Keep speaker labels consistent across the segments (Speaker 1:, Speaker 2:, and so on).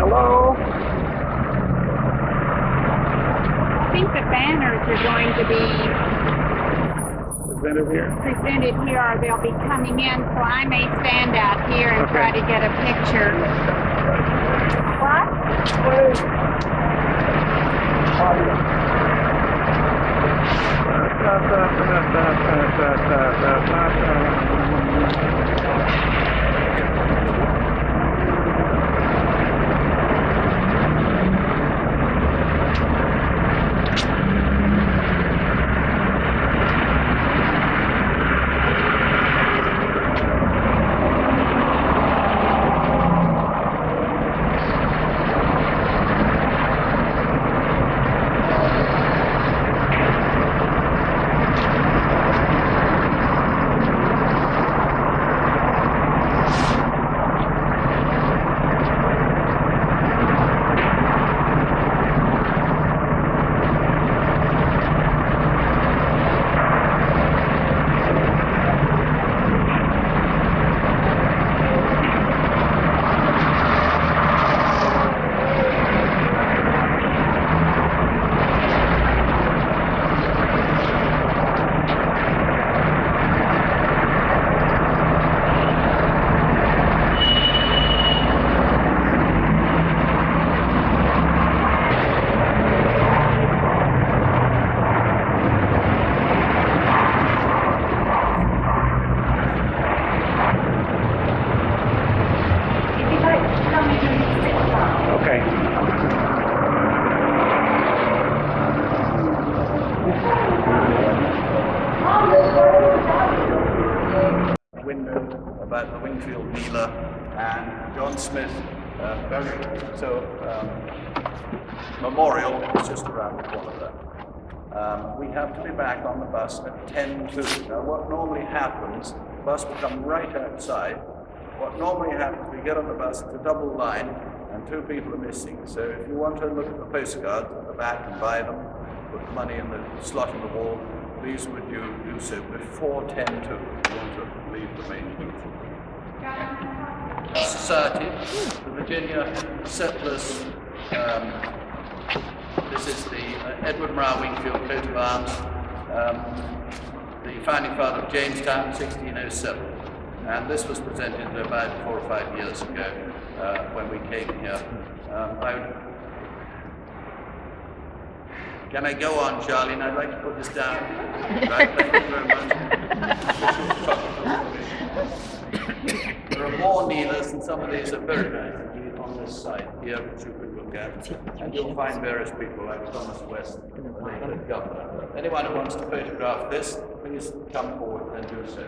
Speaker 1: Hello?
Speaker 2: I think the banners are going to be
Speaker 1: Presented here?
Speaker 2: presented here, or they'll be coming in, so I may stand out here and try to get a picture.
Speaker 3: Window about the Wingfield kneeler and John Smith memorial is just around the corner there. We have to be back on the bus at 10:02. Now what normally happens, the bus will come right outside. What normally happens, we get on the bus, it's a double line and two people are missing. So if you want to look at the postcards at the back and buy them, put the money in the slot in the wall, please would you do so before 10:02. You want to leave the main Society, the Virginia Settlers. This is the Edward Morrow Wingfield coat of arms, the founding father of Jamestown, 1607. And this was presented about 4 or 5 years ago when we came here. Can I go on, Charlene? I'd like to put this down. Right, thank you very much. There are more kneelers, and some of these are very nice indeed on this side here, which you could look at. And you'll find various people like Thomas West, the late governor. Anyone who wants to photograph this, please come forward and do so.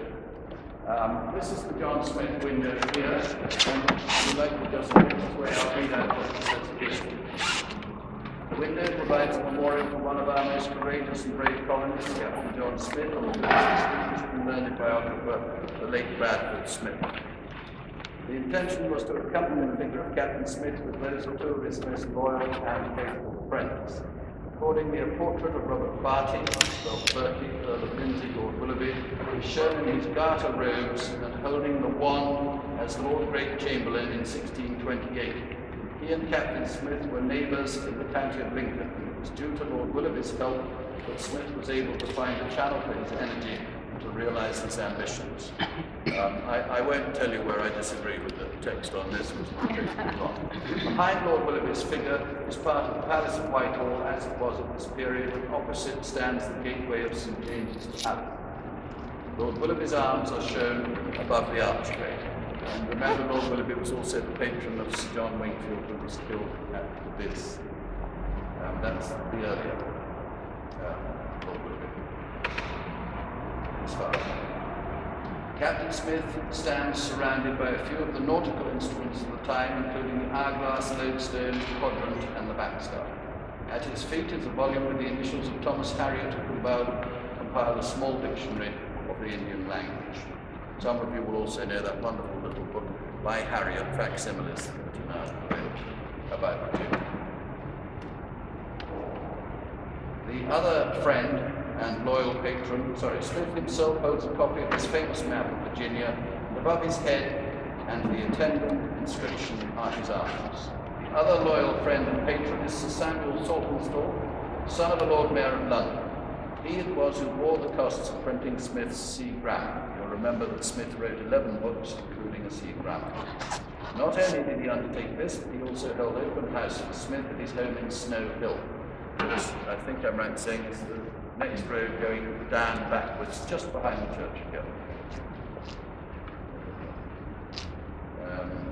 Speaker 3: This is the John Smith window here, and we'd like to just make this way I'll read out what it says history. The window provides a memorial for one of our most courageous and brave colonists, Captain John Smith, and the distinguished and learned biographer, the late Bradford Smith. The intention was to accompany the figure of Captain Smith with those of two of his most loyal and faithful friends. Accordingly, a portrait of Robert Barty, spelled Bertie, Earl of Lindsay, Lord Willoughby, is shown in his garter robes and holding the wand as Lord Great Chamberlain in 1628. He and Captain Smith were neighbours in the county of Lincoln. It was due to Lord Willoughby's help that Smith was able to find a channel for his energy and to realise his ambitions. I won't tell you where I disagree with the text on this, because it takes too long. Behind Lord Willoughby's figure is part of the Palace of Whitehall as it was at this period, and opposite stands the gateway of St James's Palace. Lord Willoughby's arms are shown above the archway. And remember, Lord Willoughby was also the patron of Sir John Wingfield, who was killed at this. That's the earlier Lord Willoughby. His father. Captain Smith stands surrounded by a few of the nautical instruments of the time, including the hourglass, lodestone, quadrant, and the backstop. At his feet is a volume with the initials of Thomas Harriot, who compiled a small dictionary of the Indian language. Some of you will also know that wonderful little book by Harriot, Facsimiles, that are now about Virginia. The other friend and loyal patron, Smith himself holds a copy of his famous map of Virginia, and above his head and the attendant inscription are his arms. The other loyal friend and patron is Sir Samuel Saltonstall, son of the Lord Mayor of London. He it was who bore the costs of printing Smith's C. Grammar. You'll remember that Smith wrote 11 books, including a C. Grammar. Not only did he undertake this, but he also held open house for Smith at his home in Snow Hill. Which, I think I'm right in saying, is the next road going down backwards, just behind the church here.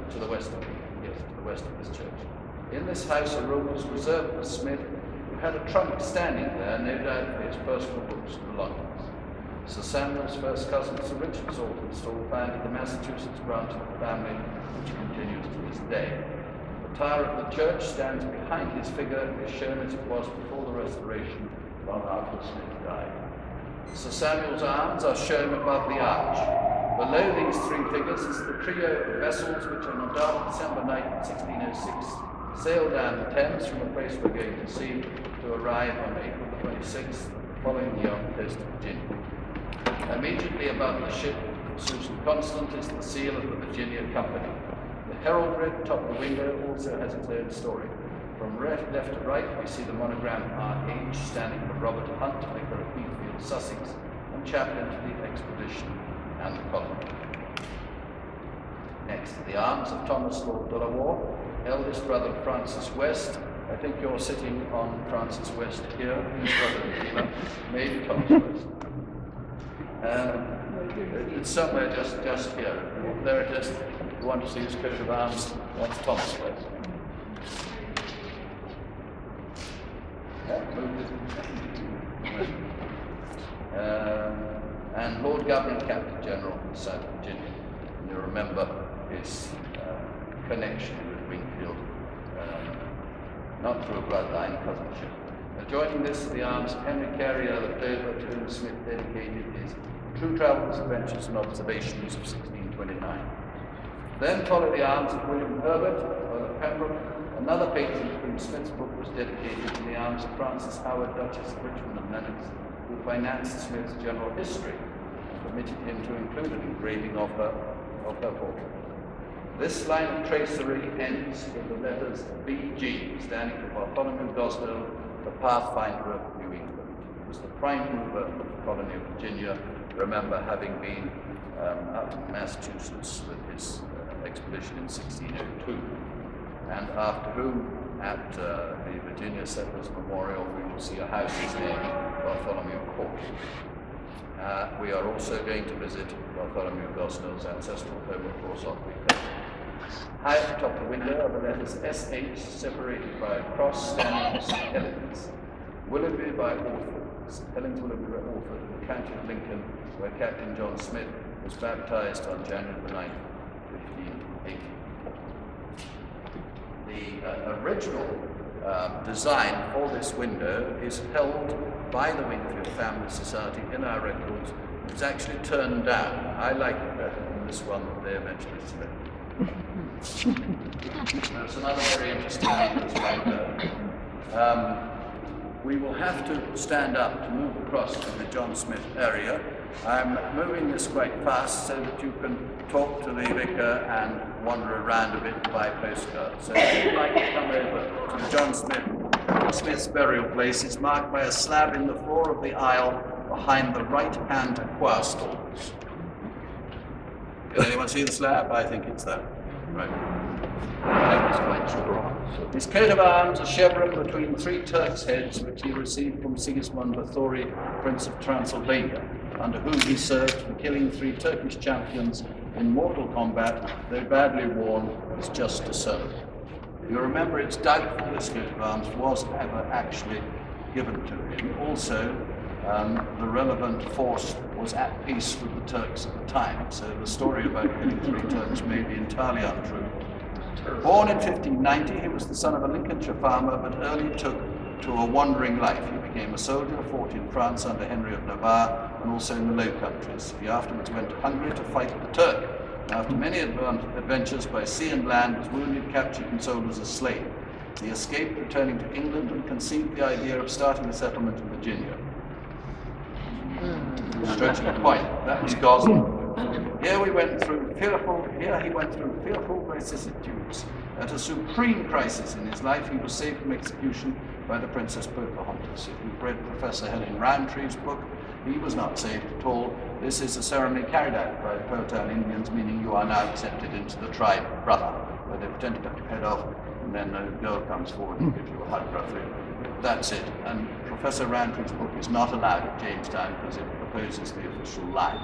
Speaker 3: To the west of it, yes, to the west of this church. In this house, a room was reserved for Smith, who had a trunk standing there, no doubt for his personal books and belongings. Sir Samuel's first cousin, Sir Richard Saltonstall, founded the Massachusetts branch of the family, which continues to this day. The tower of the church stands behind his figure and is shown as it was before the Restoration, long after Smith died. Sir Samuel's arms are shown above the arch. Below these three figures is the trio of vessels which on a dark December night in 1606 sailed down the Thames from a place we're going to see to arrive on April the 26th, following the on the coast of Virginia. Immediately above the ship, Susan Constant, is the seal of the Virginia Company. The heraldry atop the window also has its own story. From left to right, we see the monogram R.H. standing for Robert Hunt, vicar of Wingfield, Sussex, and chaplain to the expedition and the colony. Next, the arms of Thomas Lord Delaware, eldest brother of Francis West. I think you're sitting on Francis West here, his brother, maybe Thomas West. It's somewhere just here. There it is. If you want to see his coat of arms, that's Thomas West. And Lord Governing Captain General of South Virginia. And you remember his connection with Wingfield, not through a bloodline cousinship. Joining this are the arms of Henry Carey, Earl of Dover, to whom Smith dedicated his True Travels, Adventures and Observations of 1629. Then follow the arms of William Herbert, Earl of Pembroke, another patron to whom Smith's book was dedicated, in the arms of Frances Howard, Duchess of Richmond and Lennox, who financed Smith's general history and permitted him to include an engraving of her portrait. This line of tracery ends with the letters B.G., standing for Bartholomew Gosnell, the Pathfinder of New England. He was the prime mover of the colony of Virginia, remember having been up in Massachusetts with his expedition in 1602. And after whom, at the Virginia Settlers Memorial, we will see a house named Bartholomew Court. We are also going to visit Bartholomew Gosnell's ancestral home, of course, on Wingfield. High at the top of the window are the letters S.H. separated by a cross standing for St. Helens. Willoughby by Orford. St. Helens Willoughby by Orford in the county of Lincoln, where Captain John Smith was baptized on January the 9th, 1580. The original design for this window is held by the Wingfield Family Society in our records. It's actually turned down. I like it better than this one that they eventually selected. That's another very interesting thing that's right there. We will have to stand up to move across to the John Smith area. I'm moving this quite fast so that you can talk to the vicar and wander around a bit by postcard. So if you'd like to come over to John Smith's burial place, it's marked by a slab in the floor of the aisle behind the right-hand choir stalls. Can anyone see the slab? I think it's that. Right. His coat of arms, a chevron between three Turks' heads, which he received from Sigismund Bathory, Prince of Transylvania, under whom he served for killing 3 Turkish champions in mortal combat, though badly worn, is just discerned. You remember it's doubtful this coat of arms was ever actually given to him. Also, the relevant force was at peace with the Turks at the time, so the story about killing 3 Turks may be entirely untrue. Born in 1590, he was the son of a Lincolnshire farmer, but early took to a wandering life. He became a soldier, fought in France under Henry of Navarre, and also in the Low Countries. He afterwards went to Hungary to fight the Turk. After many adventures by sea and land, was wounded, captured, and sold as a slave. He escaped, returning to England, and conceived the idea of starting a settlement in Virginia. Stretching a point. That was Gosnell. Here he went through fearful vicissitudes. At a supreme crisis in his life, he was saved from execution by the Princess Pocahontas. If you've read Professor Helen Roundtree's book, he was not saved at all. This is a ceremony carried out by the Powhatan Indians, meaning you are now accepted into the tribe, brother, where they pretend to cut your head off, and then a girl comes forward and gives you a hug roughly. That's it. And Professor Roundtree's book is not allowed at Jamestown because it opposes the official line.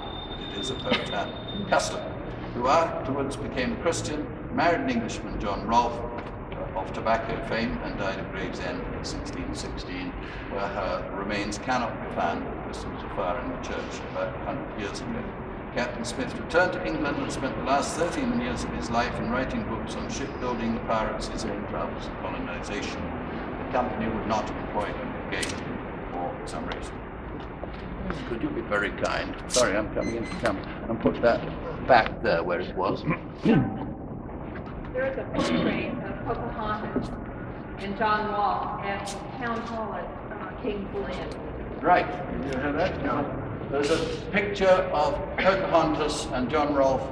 Speaker 3: It is a Powhatan custom, who afterwards became a Christian, married an Englishman, John Rolfe, of tobacco fame, and died at Gravesend in 1616, where her remains cannot be found because there was a fire in the church about 100 years ago. Captain Smith returned to England and spent the last 13 years of his life in writing books on shipbuilding, the pirates, his own travels, and colonization. The company would not employ him again for some reason. Could you be very kind? Sorry, I'm coming into camera. And put that back there where it was.
Speaker 2: There is a portrait of Pocahontas and John Rolfe at Town Hall at King's Lynn.
Speaker 3: Right. You heard that? No. There's a picture of Pocahontas and John Rolfe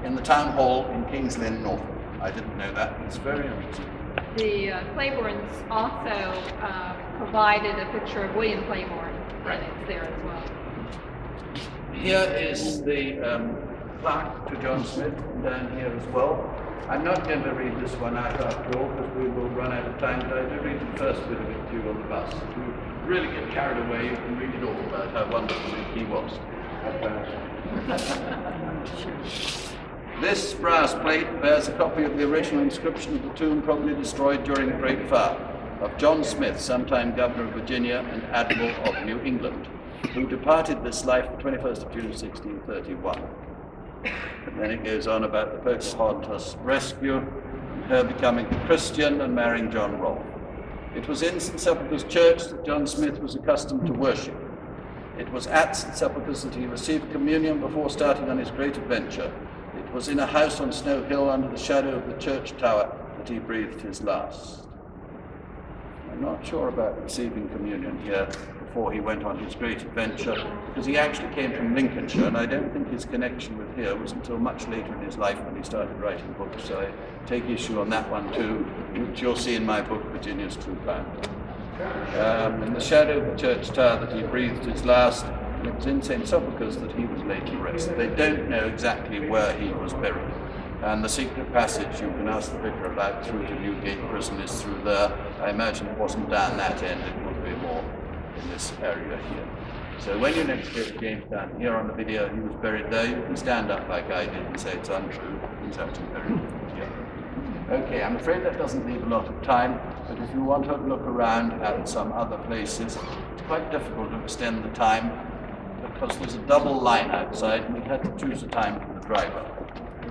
Speaker 3: in the Town Hall in King's Lynn, Norfolk. I didn't know that. It's very interesting.
Speaker 2: The Claibornes also provided a picture of William Claiborne, and it's there as well.
Speaker 3: Here is the plaque to John Smith down here as well. I'm not going to read this one out after all because we will run out of time, but I do read the first bit of it to you on the bus. If you really get carried away, you can read it all about how wonderful he was. This brass plate bears a copy of the original inscription of the tomb, probably destroyed during the Great Fire, of John Smith, sometime Governor of Virginia and Admiral of New England, who departed this life the 21st of June 1631. And then it goes on about the Pocahontas rescue, and her becoming a Christian and marrying John Rolfe. It was in St. Sepulchre's church that John Smith was accustomed to worship. It was at St. Sepulchre's that he received communion before starting on his great adventure. It was in a house on Snow Hill under the shadow of the church tower that he breathed his last. I'm not sure about receiving communion here before he went on his great adventure, because he actually came from Lincolnshire, and I don't think his connection with here was until much later in his life when he started writing books, so I take issue on that one too, which you'll see in my book, Virginia's True Found. In the shadow of the church tower that he breathed his last, and it was in St. Sepulchre's that he was laid to rest. They don't know exactly where he was buried. And the secret passage you can ask the vicar about through to Newgate Prison is through there. I imagine it wasn't down that end, it would be more in this area here. So when you next go to Jamestown, here on the video, he was buried there. You can stand up like I did and say it's untrue. He's actually buried here. Okay, I'm afraid that doesn't leave a lot of time, but if you want to look around at some other places, it's quite difficult to extend the time because there's a double line outside and we had to choose a time for the driver.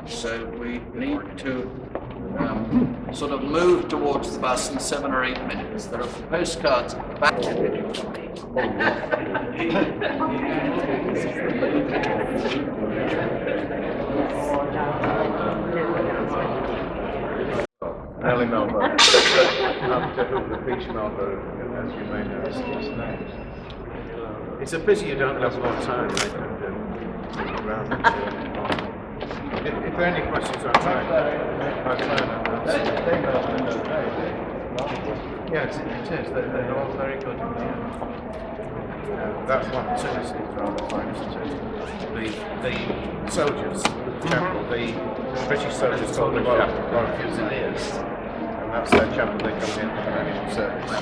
Speaker 3: So we need to sort of move towards the bus in 7 or 8 minutes. There are postcards at the back.
Speaker 1: Nellie Melbourne, after whom the Peach Melbourne, as you may know, is named. It's a pity you don't have more time. I can around it. If there are any questions on time, yes, it is. They're all very good. That one too is rather fine, isn't it? The soldiers, chapel, the British soldiers called the Royal Fusiliers, and that's their chapel. They come in for annual service,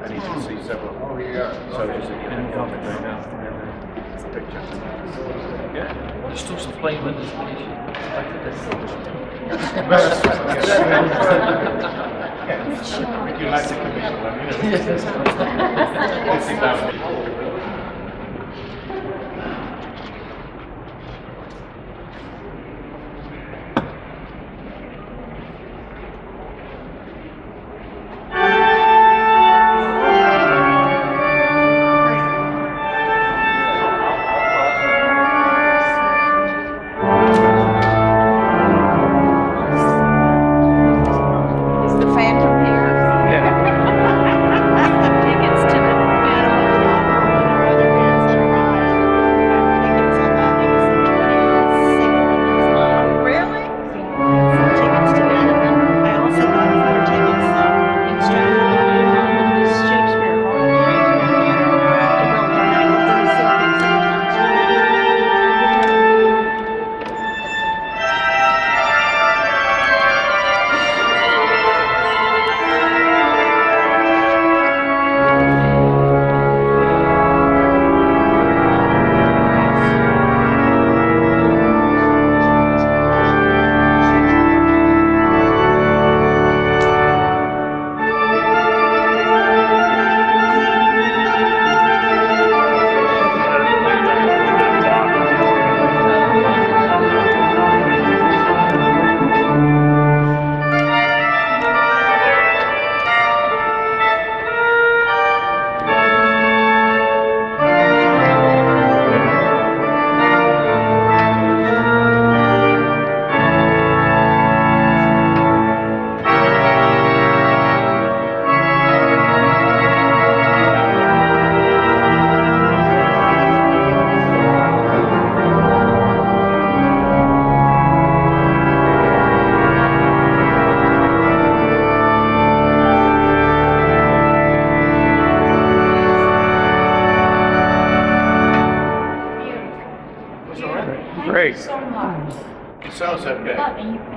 Speaker 1: and you can see several soldiers in uniform going out. Picture.
Speaker 4: Yeah, there's still some flame in this place.
Speaker 1: Would you like to commission them? We'll sit down.
Speaker 2: Is the Phantom here?
Speaker 1: Yeah.
Speaker 2: Tickets to the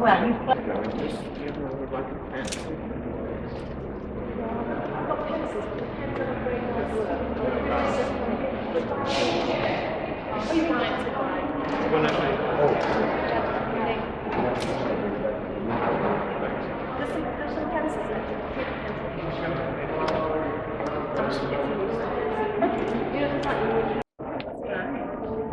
Speaker 5: Well, you've got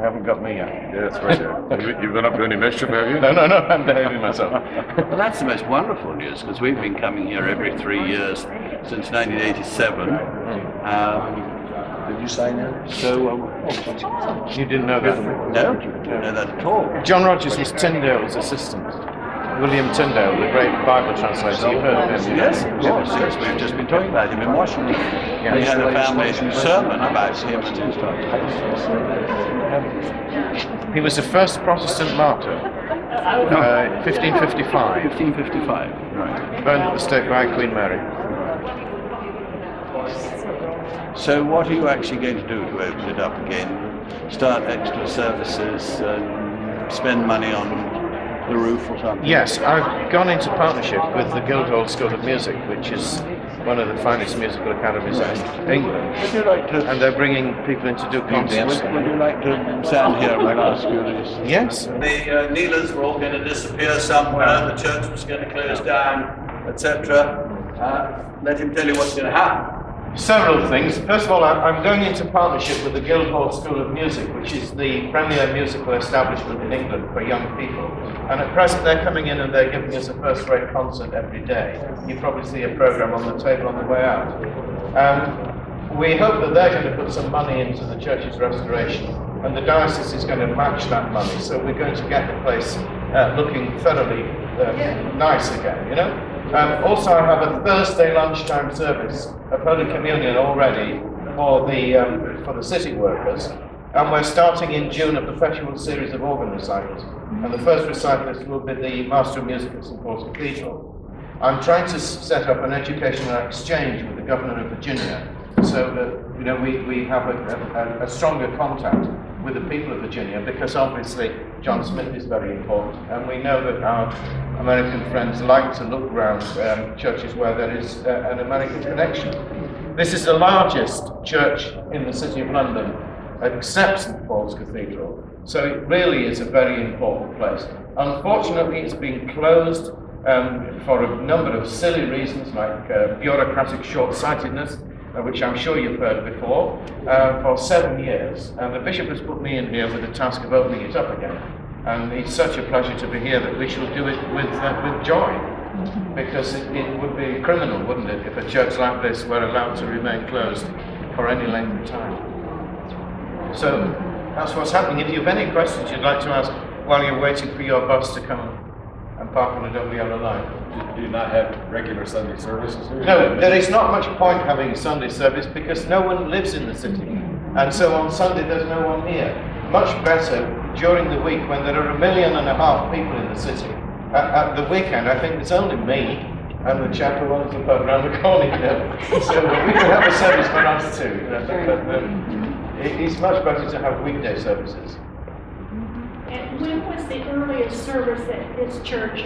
Speaker 6: I haven't got me yet.
Speaker 7: Yeah, that's right. Yeah. You've been up to any mischief, have you?
Speaker 6: No, I'm behaving myself.
Speaker 3: Well, that's the most wonderful news, because we've been coming here every 3 years since 1987.
Speaker 7: Did you sign in?
Speaker 3: So,
Speaker 6: You didn't know that?
Speaker 3: no, didn't know that at all.
Speaker 6: John Rogers was Tyndale's assistant. William Tyndale, the great Bible translator. You've heard of him?
Speaker 3: Yes, of course, yes. We've just been talking about him in Washington. We had a family sermon about him and his
Speaker 6: He was the first Protestant martyr, 1555,
Speaker 3: 1555, right.
Speaker 6: burned at the stake by Queen Mary.
Speaker 3: So what are you actually going to do to open it up again? Start extra services, spend money on the roof or something?
Speaker 6: Yes, I've gone into partnership with the Guildhall School of Music, which is one of the finest musical academies in England.
Speaker 3: Would you like to...
Speaker 6: And they're bringing people in to do concerts.
Speaker 3: Would you like to stand here and ask you this?
Speaker 6: Yes.
Speaker 3: The kneelers were all going to disappear somewhere, the church was going to close down, etc. Let him tell you what's going to happen.
Speaker 6: Several things. First of all, I'm going into partnership with the Guildhall School of Music, which is the premier musical establishment in England for young people. And at present, they're coming in and they're giving us a first-rate concert every day. You probably see a program on the table on the way out. We hope that they're going to put some money into the church's restoration, and the diocese is going to match that money. So we're going to get the place looking thoroughly nice again, you know. Also, I have a Thursday lunchtime service of Holy Communion already for the city workers, and we're starting in June a perpetual series of organ recitals. And the first recitalist will be the Master of Music at St. Paul's Cathedral. I'm trying to set up an educational exchange with the Governor of Virginia, so that we have a stronger contact with the people of Virginia, because obviously John Smith is very important, and we know that our American friends like to look around churches where there is an American connection. This is the largest church in the City of London, except St. Paul's Cathedral, so it really is a very important place. Unfortunately, it's been closed for a number of silly reasons, like bureaucratic short-sightedness, which I'm sure you've heard before, for 7 years. And the Bishop has put me in here with the task of opening it up again. And it's such a pleasure to be here that we shall do it with joy. Because it would be criminal, wouldn't it, if a church like this were allowed to remain closed for any length of time. So that's what's happening. If you have any questions you'd like to ask while you're waiting for your bus to come and park on a double yellow line.
Speaker 7: Do you not have regular Sunday services here?
Speaker 6: No, there is not much point having Sunday service because no one lives in the city. And so on Sunday there's no one here. Much better during the week when there are 1.5 million people in the city. At the weekend, I think it's only me and the chap who runs the pub around the corner, you know. So we can have a service for us too. But it's much better to have weekday services.
Speaker 5: And when was the earliest service at this church,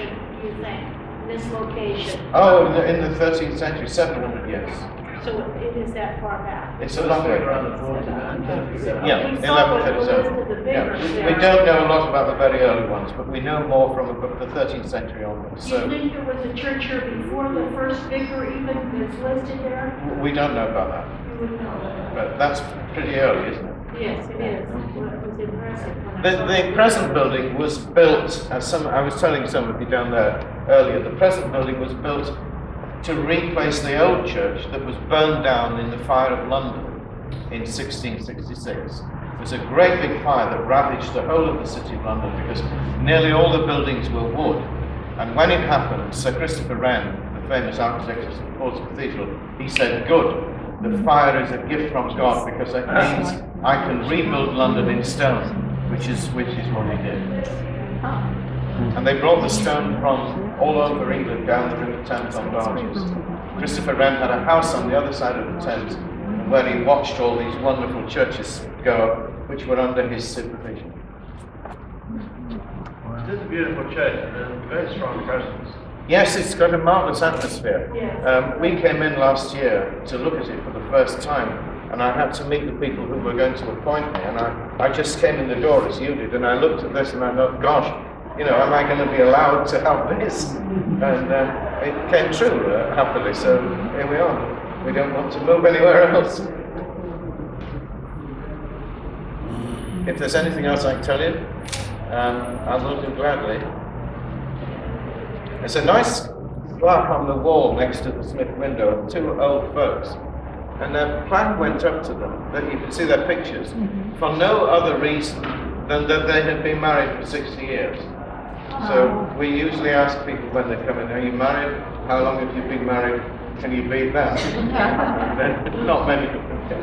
Speaker 5: you think, this location?
Speaker 6: Oh, in the 13th century, 700 years.
Speaker 5: So it is that far back?
Speaker 6: It's a long way. Yeah,
Speaker 5: We saw what was
Speaker 6: 1137.
Speaker 5: listed, the
Speaker 6: Yeah.
Speaker 5: vigors
Speaker 6: We
Speaker 5: there.
Speaker 6: don't know a lot about the very early ones, but we know more from the 13th century onwards.
Speaker 5: Do you
Speaker 6: So
Speaker 5: think there was a church here before the first vicar even that's listed there?
Speaker 6: we don't know about that.
Speaker 5: You would know.
Speaker 6: But that's pretty early, isn't it?
Speaker 5: Yes, it is. Well, it was impressive when I saw
Speaker 6: The
Speaker 5: it.
Speaker 6: present building was built, as I was telling somebody down there earlier, the present building was built to replace the old church that was burned down in the fire of London in 1666. It was a great big fire that ravaged the whole of the city of London because nearly all the buildings were wood. And when it happened, Sir Christopher Wren, the famous architect of St. Paul's Cathedral, he said, "Good, the fire is a gift from God because it means I can rebuild London in stone," which is what he did. And they brought the stone from all over England down the River Thames on barges. Christopher Wren had a house on the other side of the Thames where he watched all these wonderful churches go up, which were under his supervision.
Speaker 1: It is a beautiful church. very strong presence.
Speaker 6: Yes, it's got a marvelous atmosphere.
Speaker 5: Yes.
Speaker 6: We came in last year to look at it for the first time, and I had to meet the people who were going to appoint me, and I just came in the door as you did, and I looked at this and I thought, gosh, you know, am I going to be allowed to have this? And it came true, happily, so here we are. We don't want to move anywhere else. If there's anything else I can tell you, I will do gladly. There's a nice plaque on the wall next to the Smith window of two old folks. And their plaque went up to them, that you can see their pictures, for no other reason than that they had been married for 60 years. So we usually ask people when they come in, are you married? How long have you been married? Can you beat that? And then not many of them can.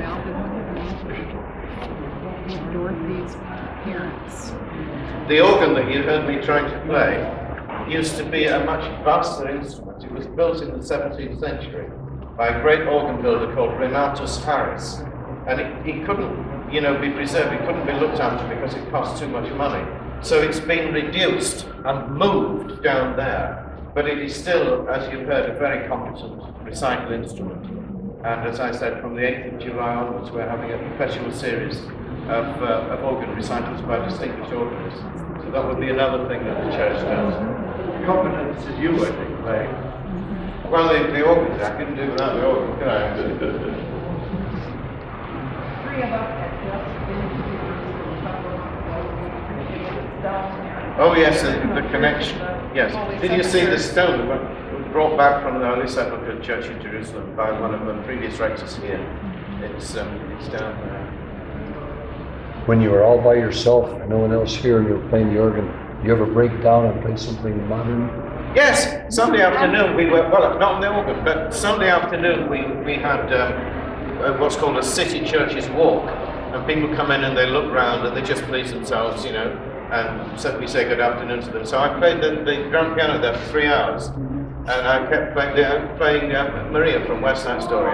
Speaker 8: Dorothy's parents.
Speaker 6: The organ that you heard me trying to play used to be a much vaster instrument. It was built in the 17th century by a great organ builder called Renatus Harris. And it couldn't, you know, be preserved, it couldn't be looked after because it cost too much money. So it's been reduced and moved down there. But it is still, as you've heard, a very competent recital instrument. And as I said, from the 8th of July onwards, we're having a perpetual series of organ recitals by distinguished organists. So that would be another thing that the church does.
Speaker 1: Competence is you, I think, playing.
Speaker 6: Well, the organ, I couldn't do without the organ, could I?
Speaker 2: Three of us had just been to Sepulchre.
Speaker 6: Oh yes, the connection, yes. Did you see the stone that was brought back from the Holy Sepulchre Church in Jerusalem by one of the previous rectors here? It's down there.
Speaker 9: When you were all by yourself and no one else here and you were playing the organ, do you ever break down and play something modern?
Speaker 6: Yes, Sunday afternoon we were, well, not on the organ, but Sunday afternoon we had what's called a city churches walk, and people come in and they look round and they just please themselves, you know, and so we say good afternoon to them. So I played the grand piano there for 3 hours, and I kept playing Maria from West Side Story.